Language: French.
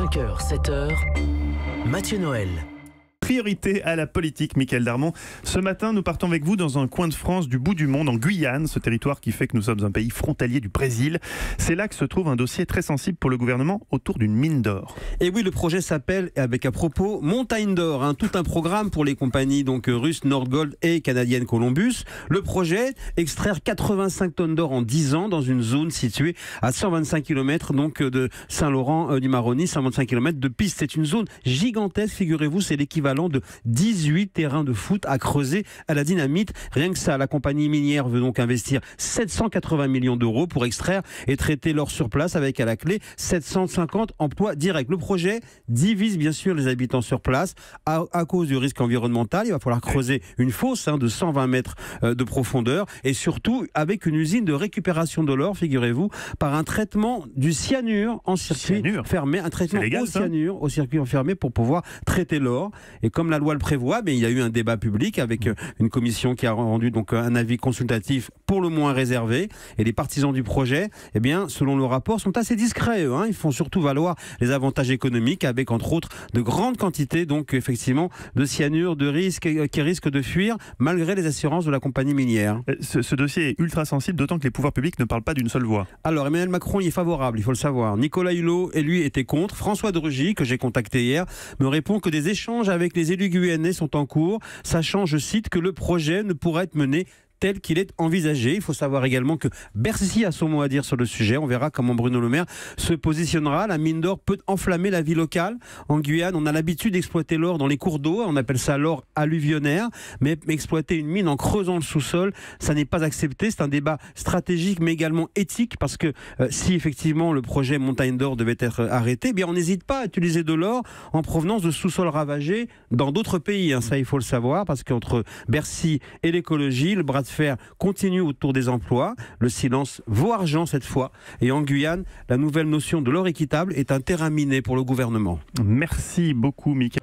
5h, 7h, Mathieu Noël. Priorité à la politique, Mickaël Darmon. Ce matin, nous partons avec vous dans un coin de France du bout du monde, en Guyane, ce territoire qui fait que nous sommes un pays frontalier du Brésil. C'est là que se trouve un dossier très sensible pour le gouvernement autour d'une mine d'or. Et oui, le projet s'appelle, avec à propos, Montagne d'or, tout un programme pour les compagnies russes Nordgold et canadiennes Columbus. Le projet, extraire 85 tonnes d'or en 10 ans dans une zone située à 125 km de Saint-Laurent-du-Maroni, 125 km de piste. C'est une zone gigantesque, figurez-vous, c'est l'équivalent de 18 terrains de foot à creuser à la dynamite. Rien que ça, la compagnie minière veut donc investir 780 millions d'euros pour extraire et traiter l'or sur place avec à la clé 750 emplois directs. Le projet divise bien sûr les habitants sur place à cause du risque environnemental. Il va falloir creuser une fosse de 120 mètres de profondeur et surtout avec une usine de récupération de l'or, figurez-vous, par un traitement du cyanure en circuit fermé, un traitement légal, au cyanure au circuit fermé pour pouvoir traiter l'or. Et comme la loi le prévoit, il y a eu un débat public avec une commission qui a rendu un avis consultatif pour le moins réservé. Et les partisans du projet, selon le rapport, sont assez discrets. Ils font surtout valoir les avantages économiques avec, entre autres, de grandes quantités, effectivement, de cyanure, qui risquent de fuir malgré les assurances de la compagnie minière. Ce dossier est ultra sensible, d'autant que les pouvoirs publics ne parlent pas d'une seule voix. Alors, Emmanuel Macron y est favorable, il faut le savoir. Nicolas Hulot, et lui, était contre. François de Rugy, que j'ai contacté hier, me répond que des échanges avec les élus guyanais sont en cours, sachant, je cite, que le projet ne pourra être mené tel qu'il est envisagé. Il faut savoir également que Bercy a son mot à dire sur le sujet. On verra comment Bruno Le Maire se positionnera. La mine d'or peut enflammer la vie locale. En Guyane, on a l'habitude d'exploiter l'or dans les cours d'eau. On appelle ça l'or alluvionnaire. Mais exploiter une mine en creusant le sous-sol, ça n'est pas accepté. C'est un débat stratégique, mais également éthique, parce que si effectivement le projet Montagne d'or devait être arrêté, on n'hésite pas à utiliser de l'or en provenance de sous-sols ravagés dans d'autres pays. Ça, il faut le savoir, parce qu'entre Bercy et l'écologie, le bras de fer continue autour des emplois. Le silence vaut argent cette fois. Et en Guyane, la nouvelle notion de l'or équitable est un terrain miné pour le gouvernement. Merci beaucoup, Mickaël.